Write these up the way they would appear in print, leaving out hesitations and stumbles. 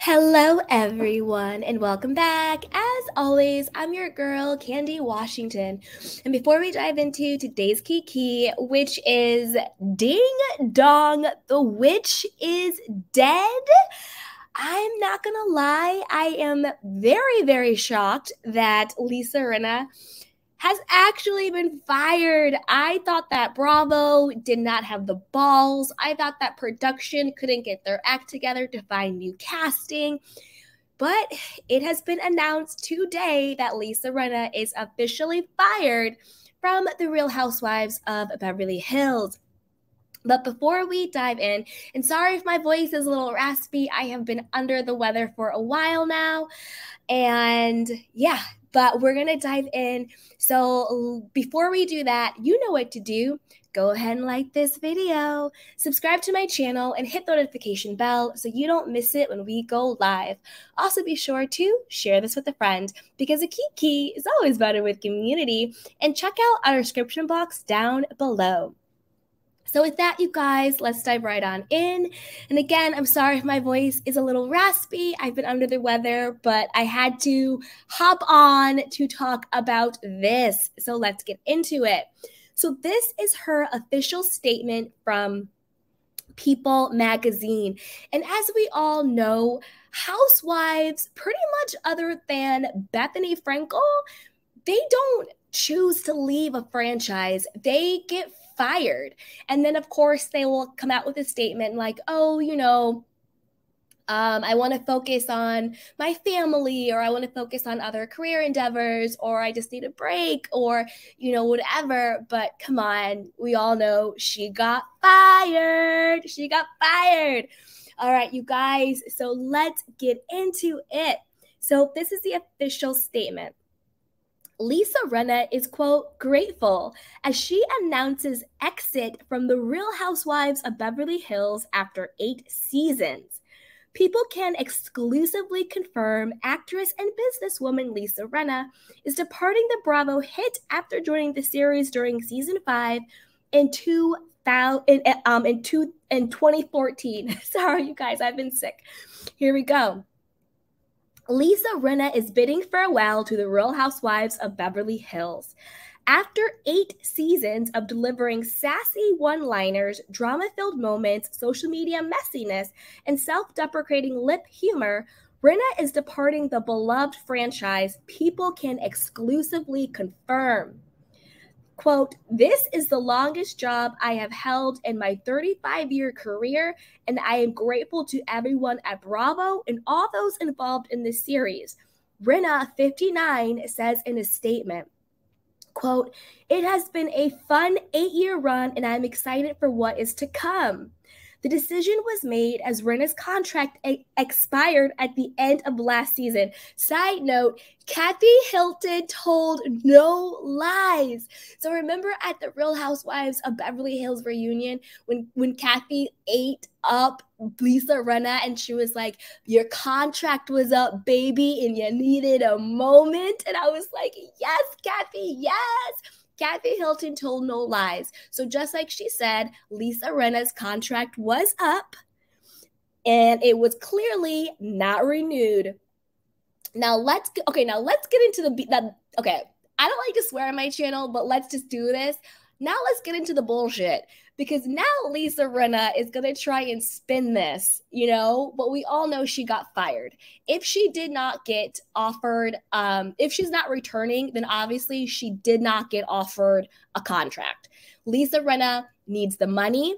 Hello, everyone, and welcome back. As always, I'm your girl, Candy Washington. And before we dive into today's Kiki, which is Ding Dong, the witch is dead, I'm not gonna lie, I am very, very shocked that Lisa Rinna has actually been fired. I thought that Bravo did not have the balls. I thought that production couldn't get their act together to find new casting. But it has been announced today that Lisa Rinna is officially fired from The Real Housewives of Beverly Hills. But before we dive in, and sorry if my voice is a little raspy, I have been under the weather for a while now. And yeah, but we're going to dive in. So before we do that, you know what to do. Go ahead and like this video, subscribe to my channel, and hit the notification bell so you don't miss it when we go live. Also, be sure to share this with a friend because a Kiki is always better with community. And check out our description box down below. So with that, you guys, let's dive right on in. And again, I'm sorry if my voice is a little raspy. I've been under the weather, but I had to hop on to talk about this. So let's get into it. So this is her official statement from People magazine. And as we all know, housewives, pretty much other than Bethany Frankel, they don't choose to leave a franchise. They get fired. And then, of course, they will come out with a statement like, oh, I want to focus on my family, or I want to focus on other career endeavors, or I just need a break, or, whatever. But come on, we all know she got fired. She got fired. All right, you guys. So let's get into it. So this is the official statement. Lisa Rinna is, quote, grateful as she announces exit from The Real Housewives of Beverly Hills after 8 seasons. People can exclusively confirm actress and businesswoman Lisa Rinna is departing the Bravo hit after joining the series during season 5 in 2014. Sorry, you guys, I've been sick. Here we go. Lisa Rinna is bidding farewell to The Real Housewives of Beverly Hills. After 8 seasons of delivering sassy one-liners, drama-filled moments, social media messiness, and self-deprecating lip humor, Rinna is departing the beloved franchise people can exclusively confirm. Quote, this is the longest job I have held in my 35-year career, and I am grateful to everyone at Bravo and all those involved in this series. Rinna, 59, says in a statement, quote, it has been a fun 8-year run, and I'm excited for what is to come. The decision was made as Rinna's contract expired at the end of last season. Side note, Kathy Hilton told no lies. So remember at the Real Housewives of Beverly Hills reunion when Kathy ate up Lisa Rinna and she was like, your contract was up, baby, and you needed a moment. And I was like, yes, Kathy, yes. Kathy Hilton told no lies. So just like she said, Lisa Rinna's contract was up and it was clearly not renewed. Now let's get into okay, I don't like to swear on my channel, but let's just do this. Now let's get into the bullshit, because now Lisa Rinna is going to try and spin this, but we all know she got fired. If she did not get offered, if she's not returning, then obviously she did not get offered a contract. Lisa Rinna needs the money.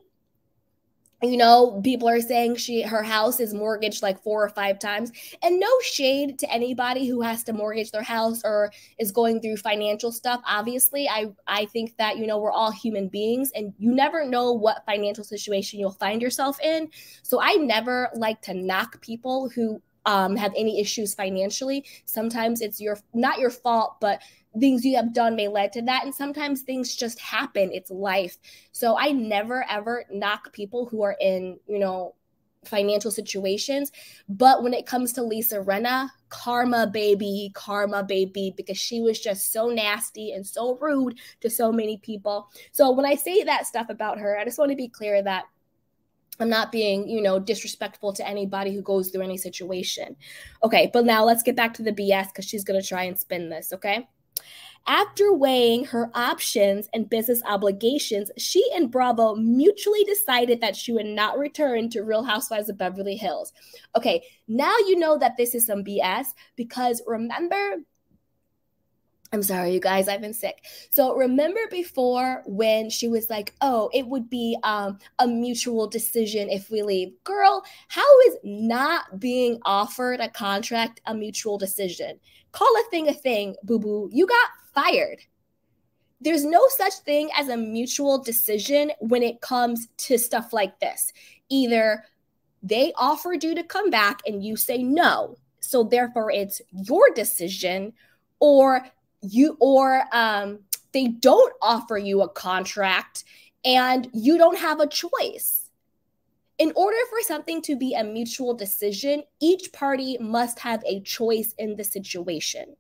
People are saying her house is mortgaged like 4 or 5 times. And no shade to anybody who has to mortgage their house or is going through financial stuff. Obviously, I think that, we're all human beings and you never know what financial situation you'll find yourself in. So I never like to knock people who have any issues financially. Sometimes it's not your fault, but things you have done may lead to that. And sometimes things just happen. It's life. So I never, ever knock people who are in, financial situations. But when it comes to Lisa Rinna, karma, baby, because she was just so nasty and so rude to so many people. So when I say that stuff about her, I just want to be clear that I'm not being, disrespectful to anybody who goes through any situation. Okay, but now let's get back to the BS because she's going to try and spin this, okay? After weighing her options and business obligations, she and Bravo mutually decided that she would not return to Real Housewives of Beverly Hills. Okay, now you know that this is some BS because remember, I'm sorry, you guys, I've been sick. So remember before when she was like, oh, it would be a mutual decision if we leave. Girl, how is not being offered a contract a mutual decision? Call a thing, boo-boo. You got fired. There's no such thing as a mutual decision when it comes to stuff like this. Either they offered you to come back and you say no, so therefore it's your decision, or they don't offer you a contract and you don't have a choice. In order for something to be a mutual decision, each party must have a choice in the situation.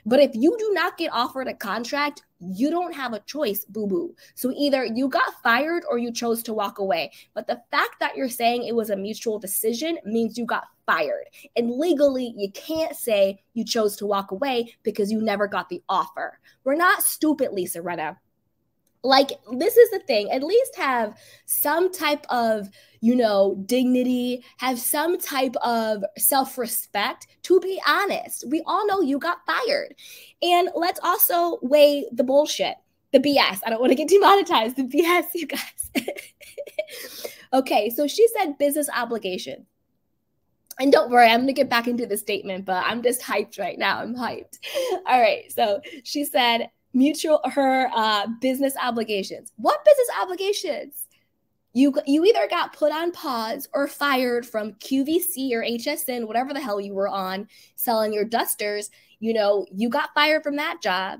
But if you do not get offered a contract, you don't have a choice, boo-boo. So either you got fired or you chose to walk away. But the fact that you're saying it was a mutual decision means you got fired. And legally, you can't say you chose to walk away because you never got the offer. We're not stupid, Lisa Rinna. Like, this is the thing. At least have some type of, dignity, have some type of self-respect. To be honest, we all know you got fired. And let's also weigh the bullshit, the BS. I don't want to get demonetized. The BS, you guys. Okay, so she said business obligation. And don't worry, I'm going to get back into the statement, but I'm just hyped right now. I'm hyped. All right, so she said her business obligations. What business obligations? You either got put on pause or fired from QVC or HSN, whatever the hell you were on, selling your dusters. You got fired from that job.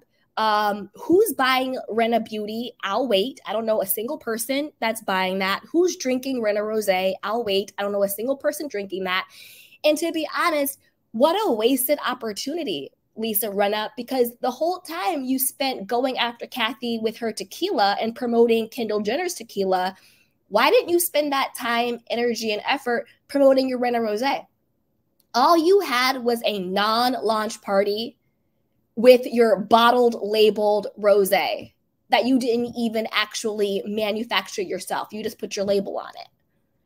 Who's buying Rinna Beauty? I'll wait. I don't know a single person that's buying that. Who's drinking Rinna Rosé? I'll wait. I don't know a single person drinking that. And to be honest, what a wasted opportunity, Lisa Rinna, because the whole time you spent going after Kathy with her tequila and promoting Kendall Jenner's tequila, why didn't you spend that time, energy, and effort promoting your Rinna Rosé? All you had was a non-launch party with your bottled, labeled rosé that you didn't even actually manufacture yourself. You just put your label on it.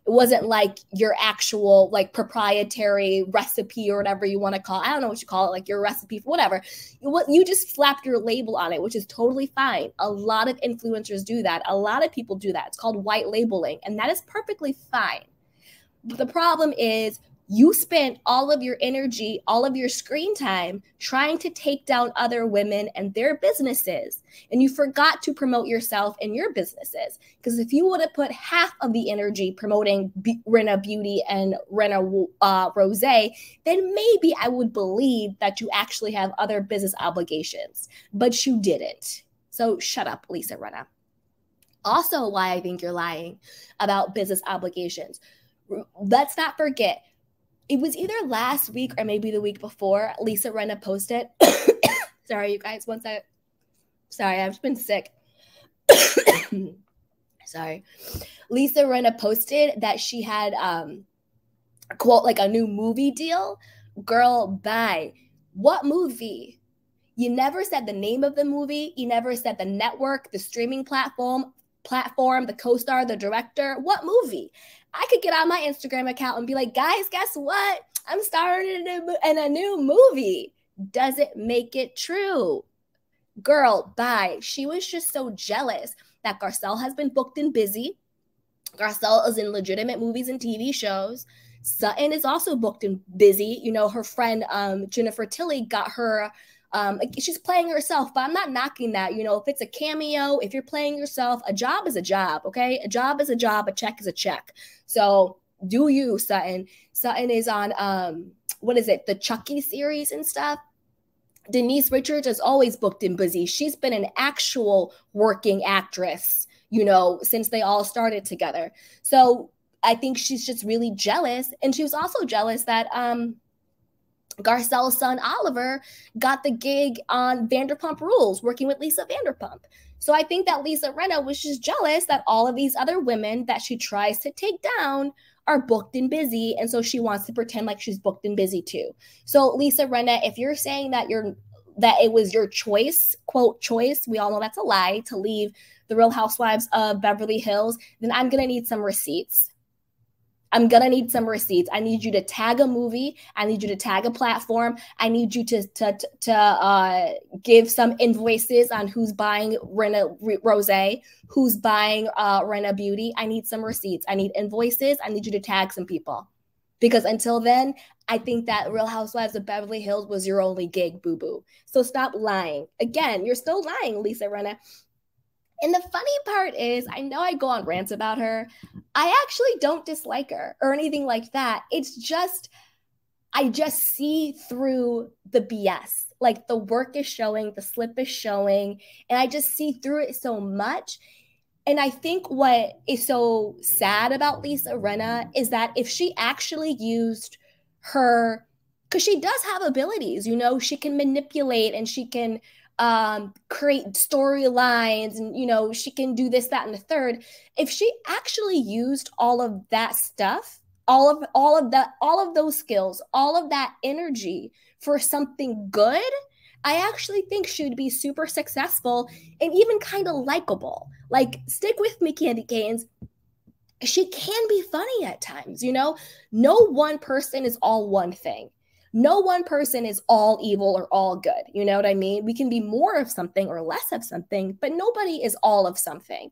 It wasn't like your actual proprietary recipe or whatever you want to call it. I don't know what you call it, like your recipe for whatever. You just slapped your label on it, which is totally fine. A lot of influencers do that. A lot of people do that. It's called white labeling, and that is perfectly fine. But the problem is you spent all of your energy, all of your screen time trying to take down other women and their businesses. And you forgot to promote yourself and your businesses. Because if you would have put half of the energy promoting Rinna Beauty and Rinna Rosé, then maybe I would believe that you actually have other business obligations. But you didn't. So shut up, Lisa Rinna. Also, why I think you're lying about business obligations. Let's not forget, it was either last week or maybe the week before, Lisa Rinna posted. Sorry, you guys, one sec. Sorry, I've been sick. Sorry. Lisa Rinna posted that she had, quote, like a new movie deal. Girl, bye. What movie? You never said the name of the movie. You never said the network, the streaming platform, the co-star, the director. What movie? I could get on my Instagram account and be like, guys, guess what? I'm starring in a new movie. Does it make it true? Girl, bye. She was just so jealous that Garcelle has been booked and busy. Garcelle is in legitimate movies and TV shows. Sutton is also booked and busy. Her friend Jennifer Tilly got her, she's playing herself, but I'm not knocking that. If it's a cameo, if you're playing yourself, a job is a job, okay? A job is a job, a check is a check. So do you, Sutton. Sutton is on, the Chucky series and stuff. Denise Richards is always booked and busy. She's been an actual working actress, since they all started together. So I think she's just really jealous. And she was also jealous that Garcelle's son, Oliver, got the gig on Vanderpump Rules, working with Lisa Vanderpump. So I think that Lisa Rinna was just jealous that all of these other women that she tries to take down are booked and busy. And so she wants to pretend like she's booked and busy too. So Lisa Rinna, if you're saying that it was your choice, quote choice, we all know that's a lie, to leave the Real Housewives of Beverly Hills, then I'm going to need some receipts. I'm going to need some receipts. I need you to tag a movie. I need you to tag a platform. I need you to give some invoices on who's buying Rinna Rosé, who's buying Rinna Beauty. I need some receipts. I need invoices. I need you to tag some people. Because until then, I think that Real Housewives of Beverly Hills was your only gig, boo-boo. So stop lying. Again, you're still lying, Lisa Rinna. And the funny part is, I know I go on rants about her. I actually don't dislike her or anything like that. It's just, I just see through the BS. Like the work is showing, the slip is showing, and I just see through it so much. And I think what is so sad about Lisa Rinna is that if she actually used her, because she does have abilities, you know, she can manipulate and she can create storylines, and you know, she can do this, that, and the third. If she actually used all of that stuff, all of those skills, all of that energy for something good, I actually think she would be super successful and even kind of likable. Like, stick with me, Candy Canes. She can be funny at times, you know? No one person is all one thing. No one person is all evil or all good. You know what I mean? We can be more of something or less of something, but nobody is all of something.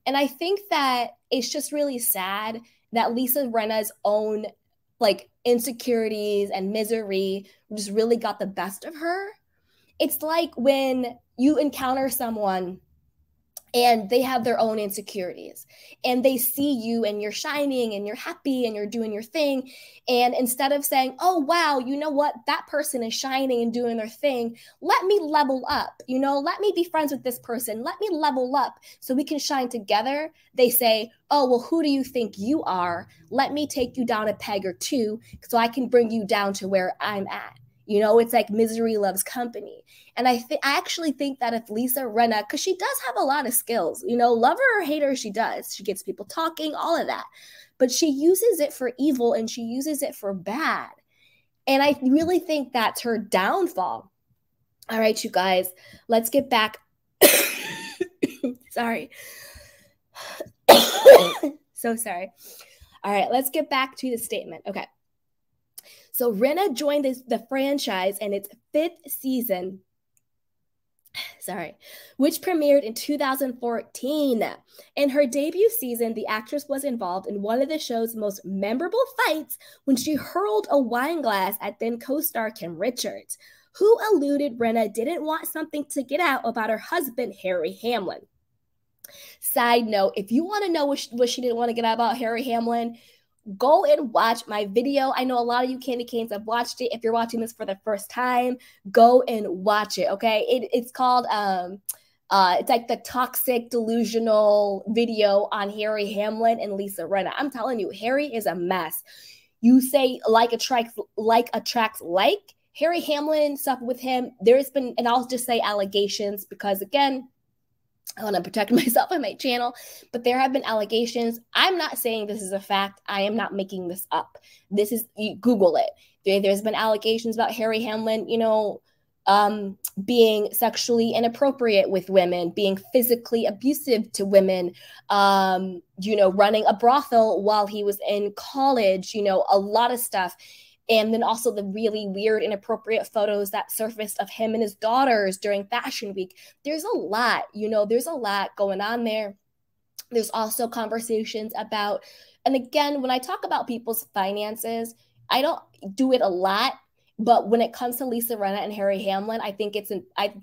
And I think that it's just really sad that Lisa Rinna's own like insecurities and misery just really got the best of her. It's like when you encounter someone and they have their own insecurities and they see you and you're shining and you're happy and you're doing your thing. And instead of saying, oh, wow, you know what? That person is shining and doing their thing. Let me level up, you know, let me be friends with this person. Let me level up so we can shine together. They say, oh, well, who do you think you are? Let me take you down a peg or two so I can bring you down to where I'm at. You know, it's like misery loves company. And I actually think that if Lisa Rinna, because she does have a lot of skills, you know, love her or hate her, she does. She gets people talking, all of that. But she uses it for evil and she uses it for bad. And I really think that's her downfall. All right, you guys, let's get back. Sorry. So sorry. All right, let's get back to the statement. Okay. So Rinna joined the franchise in its 5th season, which premiered in 2014. In her debut season, the actress was involved in one of the show's most memorable fights when she hurled a wine glass at then co-star Kim Richards, who alluded Rinna didn't want something to get out about her husband, Harry Hamlin. Side note, if you want to know what she didn't want to get out about Harry Hamlin, go and watch my video. I know a lot of you Candy Canes have watched it. If you're watching this for the first time, go and watch it, okay? It's called, it's like the toxic, delusional video on Harry Hamlin and Lisa Rinna. I'm telling you, Harry is a mess. You say like attracts like. Harry Hamlin, stuff with him. There's been, and I'll just say allegations because, again, I want to protect myself and my channel, but there have been allegations. I'm not saying this is a fact. I am not making this up. This is, you Google it. There's been allegations about Harry Hamlin, you know, being sexually inappropriate with women, being physically abusive to women, you know, running a brothel while he was in college, you know, a lot of stuff. And then also the really weird, inappropriate photos that surfaced of him and his daughters during Fashion Week. There's a lot, you know, there's a lot going on there. There's also conversations about, and again, when I talk about people's finances, I don't do it a lot. But when it comes to Lisa Rinna and Harry Hamlin, I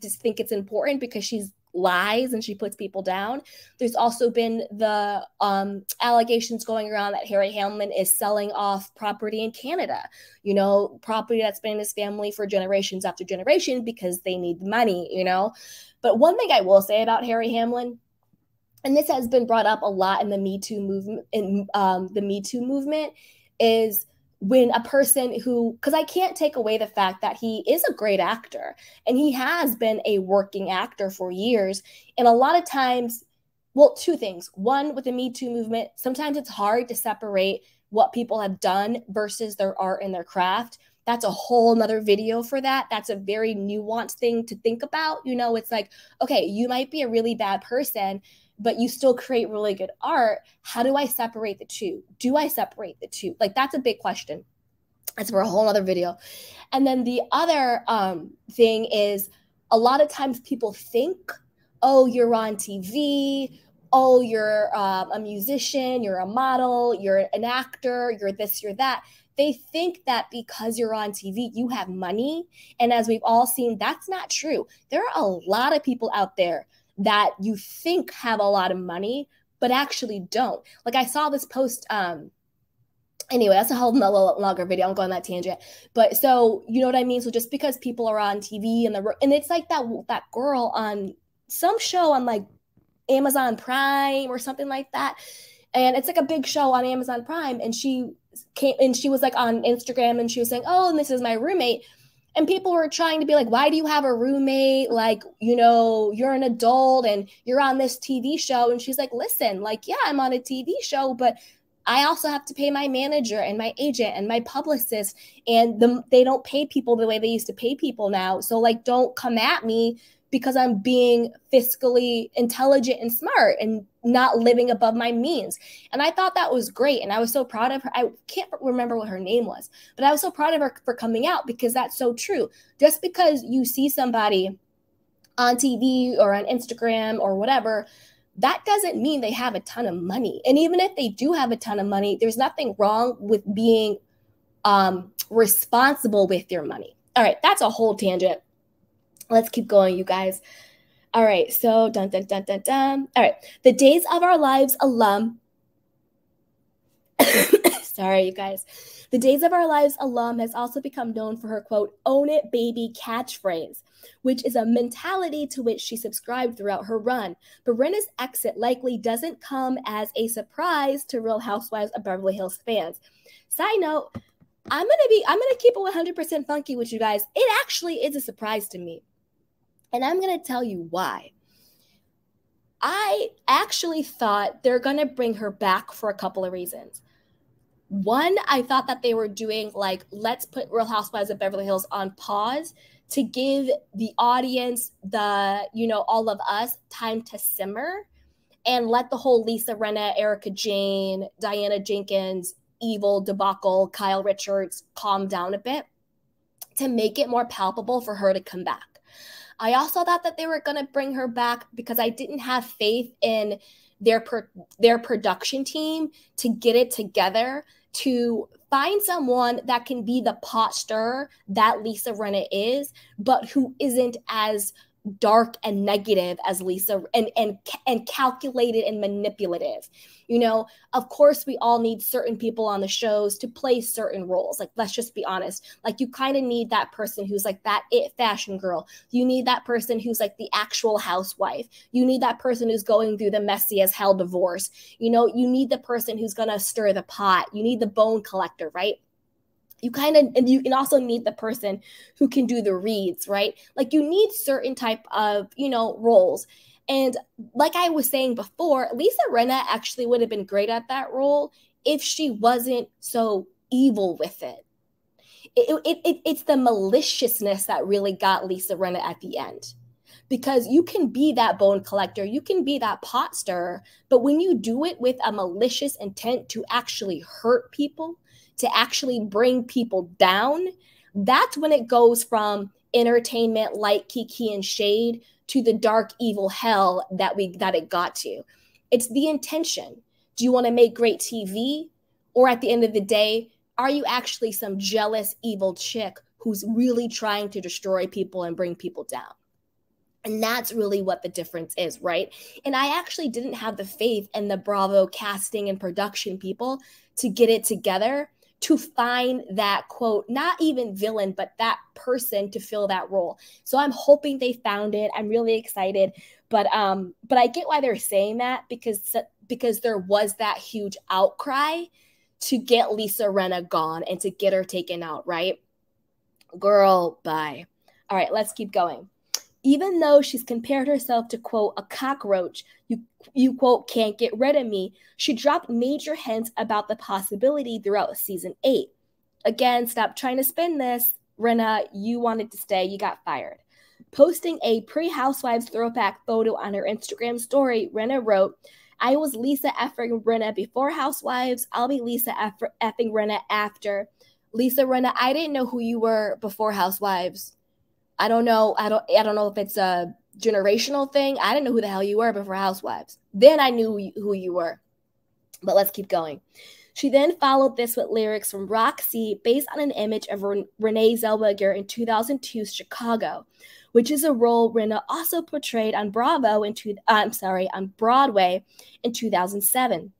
just think it's important because she's lies and she puts people down. There's also been the allegations going around that Harry Hamlin is selling off property in Canada, you know, property that's been in his family for generations after generation because they need money, you know. But one thing I will say about Harry Hamlin, and this has been brought up a lot in the Me Too movement, is when a person who, because I can't take away the fact that he is a great actor and he has been a working actor for years. And a lot of times, well, two things. One, with the Me Too movement, sometimes it's hard to separate what people have done versus their art and their craft. That's a whole nother video for that. That's a very nuanced thing to think about. You know, it's like, okay, you might be a really bad person, but you still create really good art. How do I separate the two? Do I separate the two? Like, that's a big question. That's for a whole other video. And then the other thing is, a lot of times people think, oh, you're on TV. Oh, you're a musician, you're a model, you're an actor, you're this, you're that. They think that because you're on TV, you have money. And as we've all seen, that's not true. There are a lot of people out there that you think have a lot of money, but actually don't. Like, I saw this post, anyway, that's a whole longer video. I'm going on that tangent. But so, you know what I mean? So just because people are on TV and it's like that girl on some show on like Amazon Prime or something like that. And it's like a big show on Amazon Prime. And she came and she was like on Instagram and she was saying, oh, and this is my roommate. And people were trying to be like, why do you have a roommate? Like, you know, you're an adult and you're on this TV show. And she's like, listen, like, yeah, I'm on a TV show, but I also have to pay my manager and my agent and my publicist. And they don't pay people the way they used to pay people now. So like, don't come at me because I'm being fiscally intelligent and smart and not living above my means. And I thought that was great. And I was so proud of her. I can't remember what her name was, but I was so proud of her for coming out because that's so true. Just because you see somebody on TV or on Instagram or whatever, that doesn't mean they have a ton of money. And even if they do have a ton of money, there's nothing wrong with being responsible with your money. All right, that's a whole tangent. Let's keep going, you guys. All right, so dun, dun, dun, dun, dun. All right, the Days of Our Lives alum. Sorry, you guys. The Days of Our Lives alum has also become known for her, quote, own it, baby catchphrase, which is a mentality to which she subscribed throughout her run. But Rinna's exit likely doesn't come as a surprise to Real Housewives of Beverly Hills fans. Side note, I'm gonna keep it 100% funky with you guys. It actually is a surprise to me. And I'm going to tell you why. I actually thought they're going to bring her back for a couple of reasons. One, I thought that they were doing like, let's put Real Housewives of Beverly Hills on pause to give the audience, all of us time to simmer and let the whole Lisa Rinna, Erica Jane, Diana Jenkins, evil debacle, Kyle Richards calm down a bit to make it more palpable for her to come back. I also thought that they were going to bring her back because I didn't have faith in their production team to get it together to find someone that can be the pot stirrer that Lisa Rinna is, but who isn't as dark and negative as Lisa and calculated and manipulative. You know, of course, we all need certain people on the shows to play certain roles. Like, let's just be honest. Like, you kind of need that person who's like that it fashion girl. You need that person who's like the actual housewife. You need that person who's going through the messy as hell divorce. You know, you need the person who's going to stir the pot. You need the bone collector, right? You can also need the person who can do the reads, right? Like, you need certain type of, roles. And like I was saying before, Lisa Rinna actually would have been great at that role if she wasn't so evil with it. It's the maliciousness that really got Lisa Rinna at the end. Because you can be that bone collector, you can be that pot stirrer, but when you do it with a malicious intent to actually hurt people, to actually bring people down, that's when it goes from entertainment, light, kiki, and shade to the dark, evil hell that it got to. It's the intention. Do you want to make great TV? Or at the end of the day, are you actually some jealous, evil chick who's really trying to destroy people and bring people down? And that's really what the difference is, right? And I actually didn't have the faith in the Bravo casting and production people to get it together to find that, quote, not even villain, but that person to fill that role. So I'm hoping they found it. I'm really excited. But I get why they're saying that because there was that huge outcry. to get Lisa Rinna gone and to get her taken out, right? Girl, bye. All right, let's keep going. Even though she's compared herself to, quote, a cockroach, you quote, can't get rid of me, she dropped major hints about the possibility throughout season 8. Again, stop trying to spin this. Rinna, you wanted to stay, you got fired. Posting a pre-Housewives throwback photo on her Instagram story, Rinna wrote, I was Lisa effing Rinna before Housewives. I'll be Lisa effing Rinna after. Lisa Rinna, I didn't know who you were before Housewives. I don't know. I don't know if it's a generational thing. I didn't know who the hell you were before Housewives. Then I knew who you were. But let's keep going. She then followed this with lyrics from Roxy based on an image of Renee Zellweger in 2002's Chicago, which is a role Rinna also portrayed on Broadway in 2007.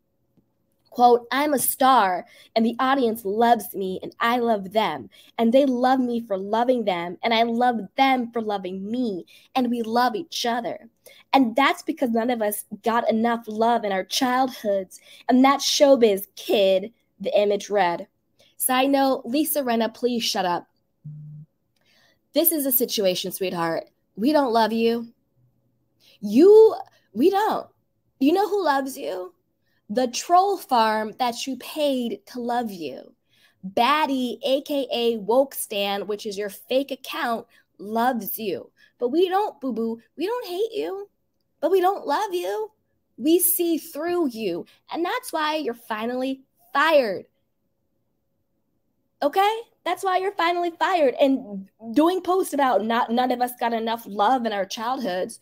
Quote, I'm a star, and the audience loves me, and I love them, and they love me for loving them, and I love them for loving me, and we love each other. And that's because none of us got enough love in our childhoods, and that's showbiz, kid, the image read. Side note, Lisa Rinna, please shut up. This is a situation, sweetheart. We don't love you. We don't. You know who loves you? The troll farm that you paid to love you. Baddie, aka Woke Stan, which is your fake account, loves you. But we don't, boo-boo. We don't hate you. But we don't love you. We see through you. And that's why you're finally fired. Okay? That's why you're finally fired. And doing posts about none of us got enough love in our childhoods.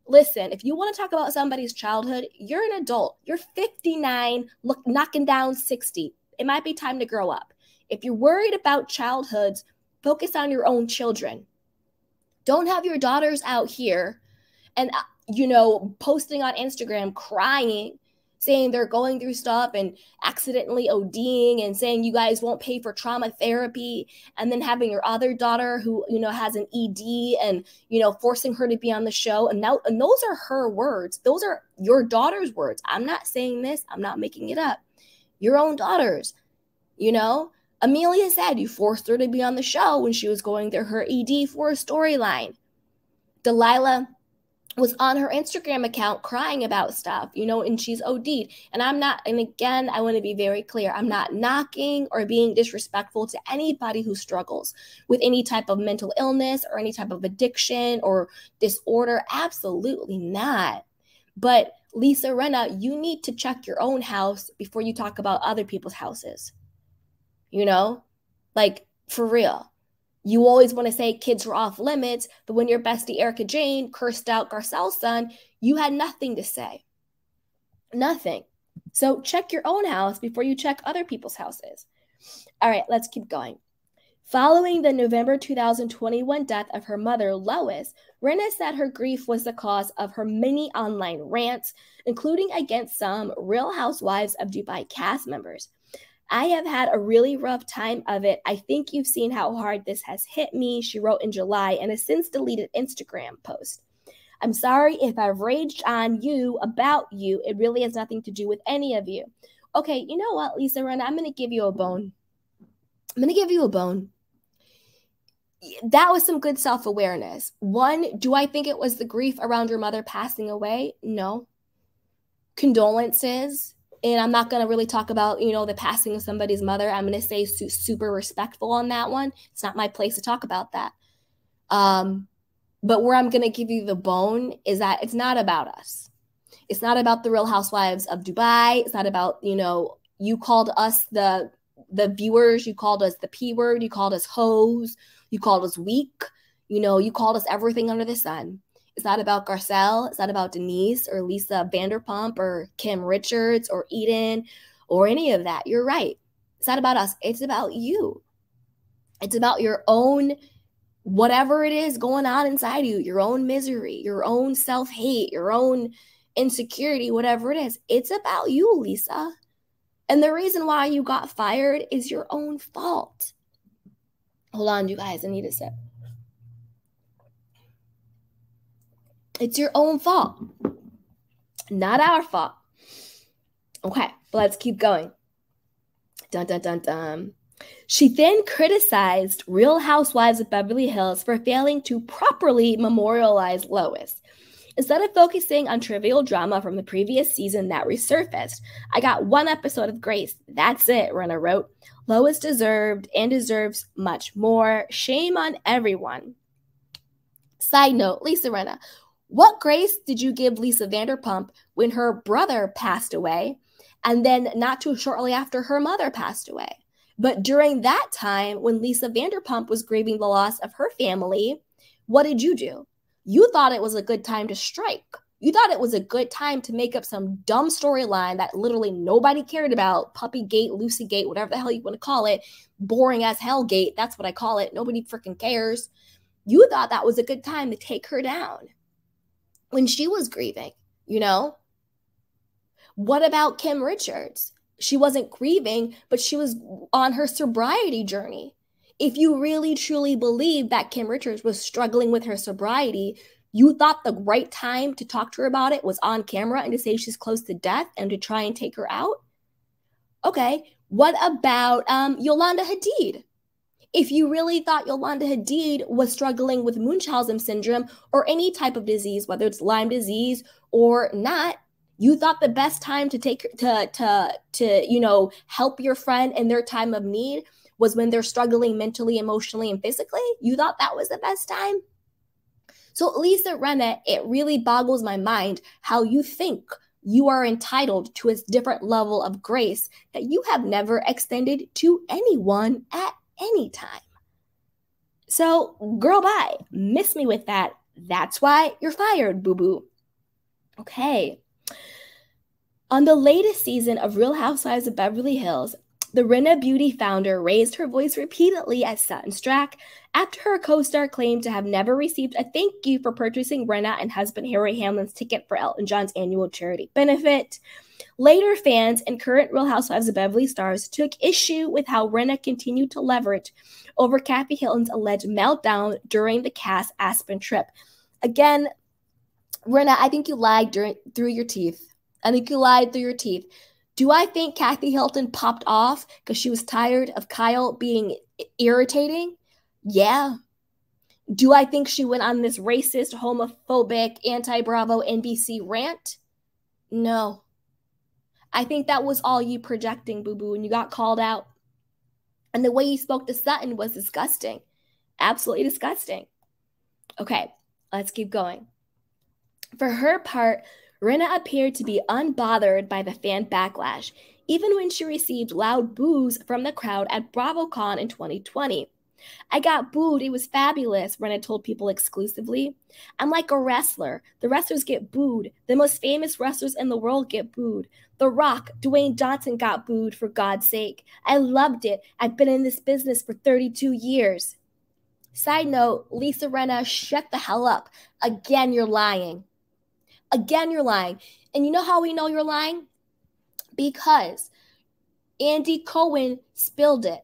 Listen, if you want to talk about somebody's childhood, you're an adult. You're 59, knocking down 60. It might be time to grow up. If you're worried about childhoods, focus on your own children. Don't have your daughters out here and, posting on Instagram, crying, saying they're going through stuff and accidentally ODing and saying you guys won't pay for trauma therapy, and then having your other daughter who, has an ED and, forcing her to be on the show. And those are her words. Those are your daughter's words. I'm not saying this. I'm not making it up. Your own daughters, Amelia said you forced her to be on the show when she was going through her ED for a storyline. Delilah was on her Instagram account crying about stuff, and she's OD'd. And again, I want to be very clear. I'm not knocking or being disrespectful to anybody who struggles with any type of mental illness or any type of addiction or disorder. Absolutely not. But Lisa Rinna, you need to check your own house before you talk about other people's houses. For real. You always want to say kids were off limits, but when your bestie Erica Jane cursed out Garcelle's son, you had nothing to say. Nothing. So check your own house before you check other people's houses. All right, let's keep going. Following the November 2021 death of her mother, Lois, Rinna said her grief was the cause of her many online rants, including against some Real Housewives of Dubai cast members. I have had a really rough time of it. I think you've seen how hard this has hit me, she wrote in July in a since deleted Instagram post. I'm sorry if I've raged on you about you. It really has nothing to do with any of you. Okay, you know what, Lisa Rinna? I'm going to give you a bone. That was some good self-awareness. One, do I think it was the grief around your mother passing away? No. Condolences. And I'm not going to really talk about, the passing of somebody's mother. I'm going to stay super respectful on that one. It's not my place to talk about that. But where I'm going to give you the bone is that it's not about us. It's not about the Real Housewives of Dubai. It's not about, you called us the viewers. You called us the P word. You called us hoes. You called us weak. You called us everything under the sun. It's not about Garcelle. It's not about Denise or Lisa Vanderpump or Kim Richards or Eden or any of that. You're right. It's not about us. It's about you. It's about your own, whatever it is going on inside you, your own misery, your own self-hate, your own insecurity, whatever it is. It's about you, Lisa. And the reason why you got fired is your own fault. Hold on, you guys. I need a sip. It's your own fault, not our fault. Okay, but let's keep going. Dun, dun, dun, dun. She then criticized Real Housewives of Beverly Hills for failing to properly memorialize Lois. Instead of focusing on trivial drama from the previous season that resurfaced, I got one episode of grace. That's it, Rinna wrote. Lois deserved and deserves much more. Shame on everyone. Side note, Lisa Rinna, what grace did you give Lisa Vanderpump when her brother passed away and then not too shortly after her mother passed away? But during that time, when Lisa Vanderpump was grieving the loss of her family, what did you do? You thought it was a good time to strike. You thought it was a good time to make up some dumb storyline that literally nobody cared about. Puppygate, Lucygate, whatever the hell you want to call it. Boring as hellgate. That's what I call it. Nobody freaking cares. You thought that was a good time to take her down when she was grieving, you know? What about Kim Richards? She wasn't grieving, but she was on her sobriety journey. If you really truly believe that Kim Richards was struggling with her sobriety, you thought the right time to talk to her about it was on camera and to say she's close to death and to try and take her out? Okay, what about Yolanda Hadid? If you really thought Yolanda Hadid was struggling with Munchausen syndrome or any type of disease, whether it's Lyme disease or not, you thought the best time to take to help your friend in their time of need was when they're struggling mentally, emotionally, and physically? You thought that was the best time? So Lisa Rinna, it really boggles my mind how you think you are entitled to a different level of grace that you have never extended to anyone at any time. So girl, bye. Miss me with that. That's why you're fired, boo-boo. Okay. On the latest season of Real Housewives of Beverly Hills, the Rinna Beauty founder raised her voice repeatedly at Sutton Strack after her co-star claimed to have never received a thank you for purchasing Rinna and husband Harry Hamlin's ticket for Elton John's annual charity benefit. Later, fans and current Real Housewives of Beverly stars took issue with how Rinna continued to leverage over Kathy Hilton's alleged meltdown during the cast Aspen trip. Again, Rinna, I think you lied through your teeth. I think you lied through your teeth. Do I think Kathy Hilton popped off because she was tired of Kyle being irritating? Yeah. Do I think she went on this racist, homophobic, anti-Bravo NBC rant? No. I think that was all you projecting, boo-boo, and you got called out. And the way you spoke to Sutton was disgusting. Absolutely disgusting. Okay, let's keep going. For her part, Rinna appeared to be unbothered by the fan backlash, even when she received loud boos from the crowd at BravoCon in 2020. I got booed. It was fabulous, Rinna told People exclusively. I'm like a wrestler. The wrestlers get booed. The most famous wrestlers in the world get booed. The Rock, Dwayne Johnson got booed, for God's sake. I loved it. I've been in this business for 32 years. Side note, Lisa Rinna, shut the hell up. Again, you're lying. Again, you're lying. And you know how we know you're lying? Because Andy Cohen spilled it.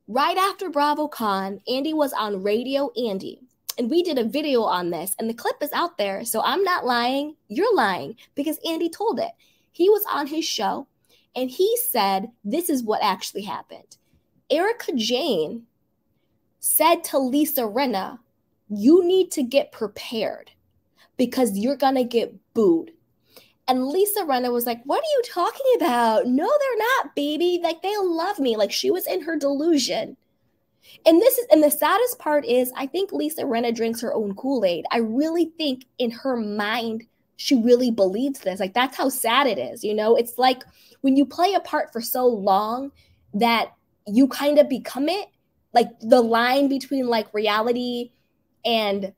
Right after BravoCon, Andy was on Radio Andy. And we did a video on this. And the clip is out there. So I'm not lying. You're lying. Because Andy told it. He was on his show. And he said, this is what actually happened. Erica Jane said to Lisa Rinna, you need to get prepared, because you're going to get booed. And Lisa Rinna was like, what are you talking about? No, they're not, baby. Like, they love me. Like, she was in her delusion. And the saddest part is, I think Lisa Rinna drinks her own Kool-Aid. I really think in her mind, she really believes this. Like, that's how sad it is. You know, it's like when you play a part for so long that you kind of become it, like the line between like reality and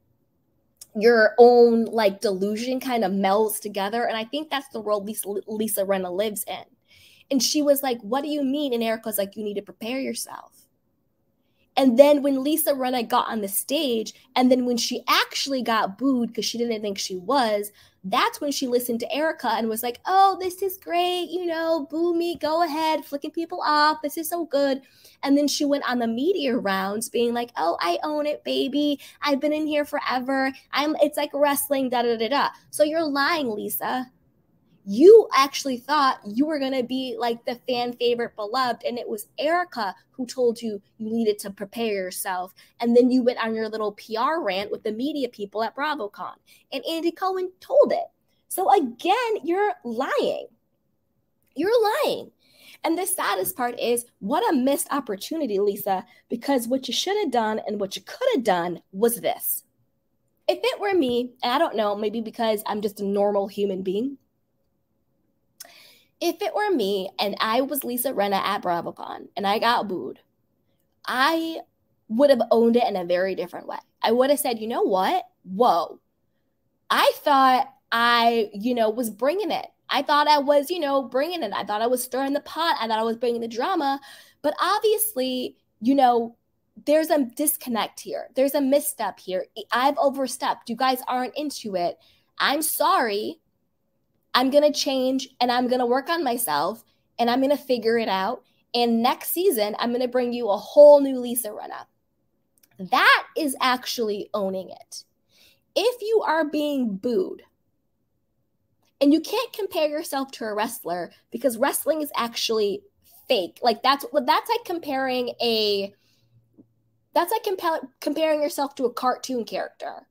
your own like delusion kind of melds together. And I think that's the world Lisa Rinna lives in. And she was like, what do you mean? And Erica's like, you need to prepare yourself. And then when Lisa Rinna got on the stage, and then when she actually got booed because she didn't think she was, that's when she listened to Erica and was like, oh, this is great. You know, boo me, go ahead, flicking people off. This is so good. And then she went on the media rounds being like, oh, I own it, baby. I've been in here forever. It's like wrestling, da-da-da-da. So you're lying, Lisa. You actually thought you were going to be like the fan favorite beloved, and it was Erica who told you you needed to prepare yourself. And then you went on your little PR rant with the media people at BravoCon, and Andy Cohen told it. So again, you're lying. You're lying. And the saddest part is, what a missed opportunity, Lisa, because what you should have done and what you could have done was this. If it were me, and I don't know, maybe because I'm just a normal human being, if it were me and I was Lisa Rinna at BravoCon and I got booed, I would have owned it in a very different way. I would have said, you know what? Whoa. I thought I, was bringing it. I thought I was, bringing it. I thought I was stirring the pot. I thought I was bringing the drama. But obviously, there's a disconnect here. There's a misstep here. I've overstepped. You guys aren't into it. I'm sorry. I'm going to change, and I'm going to work on myself, and I'm going to figure it out. And next season, I'm going to bring you a whole new Lisa Rinna. That is actually owning it. If you are being booed, and you can't compare yourself to a wrestler because wrestling is actually fake. Like that's like comparing comparing yourself to a cartoon character.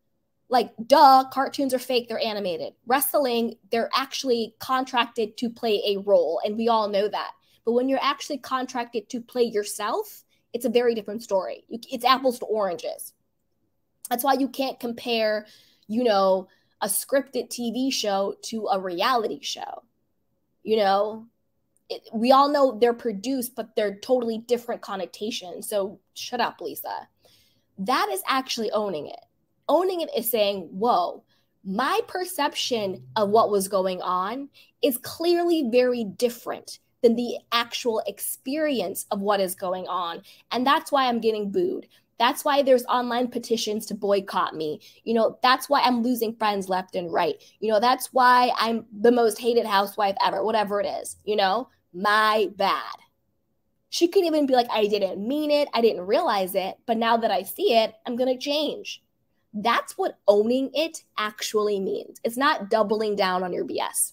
Like, duh, cartoons are fake. They're animated. Wrestling, they're actually contracted to play a role, and we all know that. But when you're actually contracted to play yourself, it's a very different story. It's apples to oranges. That's why you can't compare, a scripted TV show to a reality show. We all know they're produced, but they're totally different connotations. So shut up, Lisa. That is actually owning it. Owning it is saying, whoa, my perception of what was going on is clearly very different than the actual experience of what is going on. And that's why I'm getting booed. That's why there's online petitions to boycott me. That's why I'm losing friends left and right. That's why I'm the most hated housewife ever, whatever it is, my bad. She could even be like, I didn't mean it. I didn't realize it. But now that I see it, I'm going to change. That's what owning it actually means. It's not doubling down on your BS.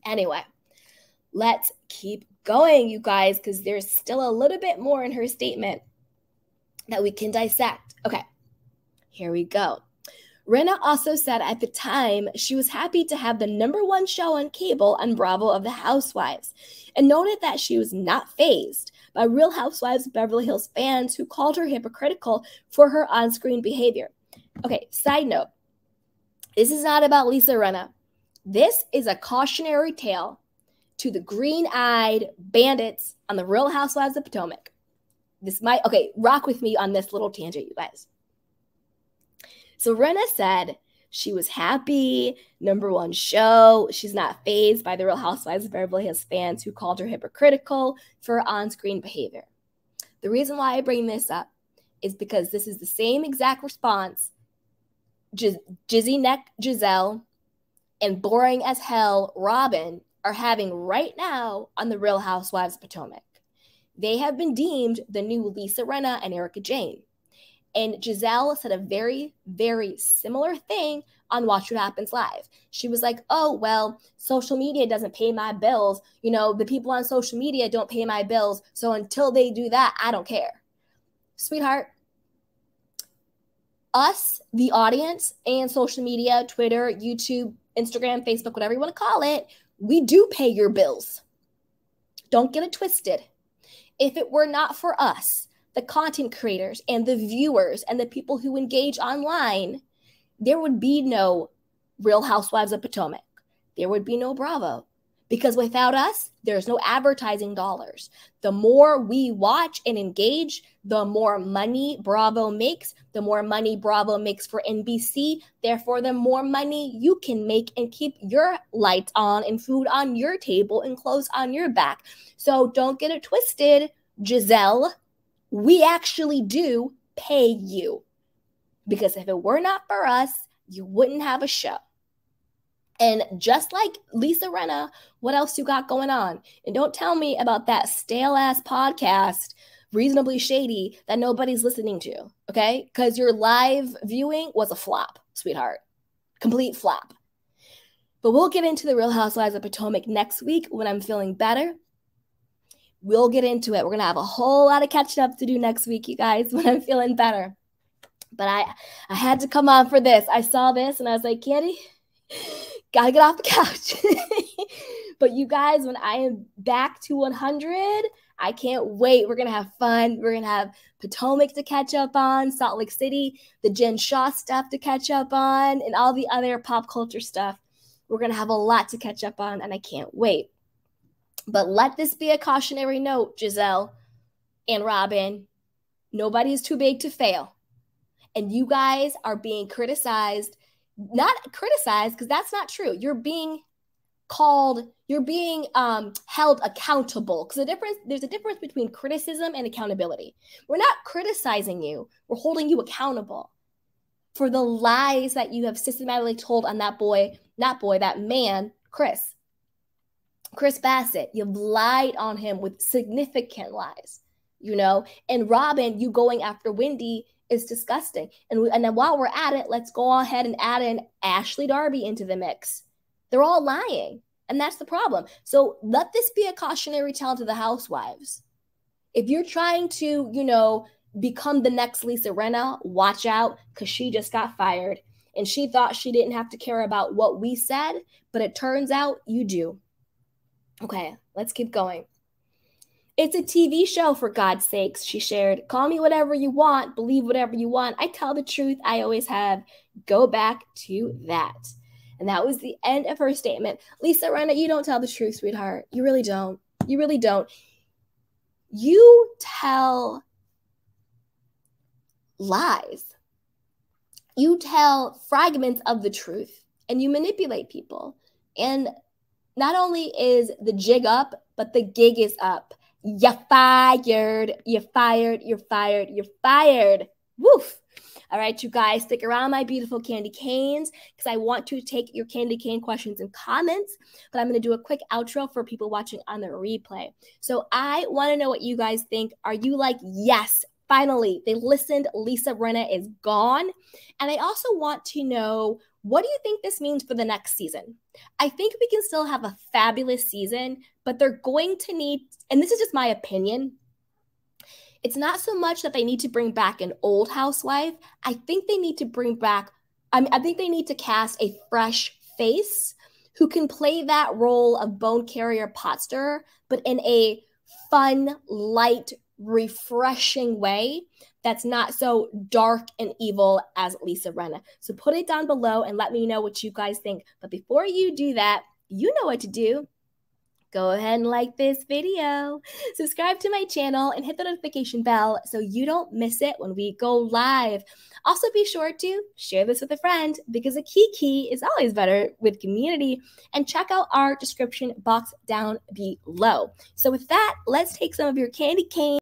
Anyway, let's keep going, you guys, because there's still a little bit more in her statement that we can dissect. Okay, here we go. Rinna also said at the time she was happy to have the #1 show on cable on Bravo of the Housewives, and noted that she was not fazed by Real Housewives of Beverly Hills fans who called her hypocritical for her on-screen behavior. Okay, side note, this is not about Lisa Rinna. This is a cautionary tale to the green-eyed bandits on the Real Housewives of Potomac. Rock with me on this little tangent, you guys. So Rinna said she was happy, #1 show. She's not fazed by the Real Housewives of Beverly Hills fans who called her hypocritical for her on-screen behavior. The reason why I bring this up is because this is the same exact response Jizzy Neck Giselle and boring as hell Robin are having right now on the Real Housewives of Potomac. They have been deemed the new Lisa Rinna and Erica Jane. And Giselle said a very, very similar thing on Watch What Happens Live. She was like, oh, well, social media doesn't pay my bills. The people on social media don't pay my bills. So until they do that, I don't care. Sweetheart, us, the audience, and social media, Twitter, YouTube, Instagram, Facebook, whatever you want to call it, we do pay your bills. Don't get it twisted. If it were not for us, the content creators and the viewers and the people who engage online, there would be no Real Housewives of Potomac. There would be no Bravo. Because without us, there's no advertising dollars. The more we watch and engage, the more money Bravo makes, the more money Bravo makes for NBC. Therefore, the more money you can make and keep your lights on and food on your table and clothes on your back. So don't get it twisted, Giselle. We actually do pay you. Because if it were not for us, you wouldn't have a show. And just like Lisa Rinna, what else you got going on? And don't tell me about that stale-ass podcast, Reasonably Shady, that nobody's listening to, okay? Because your live viewing was a flop, sweetheart. Complete flop. But we'll get into the Real Housewives of Potomac next week when I'm feeling better. We'll get into it. We're going to have a whole lot of catching up to do next week, you guys, when I'm feeling better. But I had to come on for this. I saw this and I was like, Candy, gotta get off the couch. But you guys, when I am back to 100, I can't wait. We're going to have fun. We're going to have Potomac to catch up on, Salt Lake City, the Jen Shah stuff to catch up on, and all the other pop culture stuff. We're going to have a lot to catch up on, and I can't wait. But let this be a cautionary note, Giselle and Robin. Nobody is too big to fail. And you guys are being criticized. Not criticized, because that's not true. You're being held accountable, because there's a difference between criticism and accountability. We're not criticizing you. We're holding you accountable for the lies that you have systematically told on that man, Chris Bassett. You've lied on him with significant lies, and Robin, you going after Wendy is disgusting. And then while we're at it, let's go ahead and add in Ashley Darby into the mix. They're all lying, and that's the problem. So let this be a cautionary tale to the housewives. If you're trying to, become the next Lisa Rinna, watch out, because she just got fired. And she thought she didn't have to care about what we said, but it turns out you do. Okay, let's keep going. It's a TV show, for God's sakes, she shared. Call me whatever you want, believe whatever you want. I tell the truth, I always have. Go back to that. And that was the end of her statement. Lisa Rinna, you don't tell the truth, sweetheart. You really don't. You really don't. You tell lies. You tell fragments of the truth, and you manipulate people. And not only is the jig up, but the gig is up. You're fired. You're fired. You're fired. You're fired. Woof. All right, you guys, stick around, my beautiful candy canes, because I want to take your candy cane questions and comments, but I'm going to do a quick outro for people watching on the replay. So I want to know what you guys think. Are you like, yes, finally, they listened, Lisa Rinna is gone? And I also want to know, what do you think this means for the next season? I think we can still have a fabulous season, but they're going to need, and this is just my opinion, it's not so much that they need to bring back an old housewife. I think they need to I think they need to cast a fresh face who can play that role of bone carrier pot stirrer, but in a fun, light, refreshing way that's not so dark and evil as Lisa Rinna. So put it down below and let me know what you guys think. But before you do that, you know what to do. Go ahead and like this video, subscribe to my channel, and hit the notification bell so you don't miss it when we go live. Also, be sure to share this with a friend, because a kiki is always better with community, and check out our description box down below. So with that, let's take some of your candy cane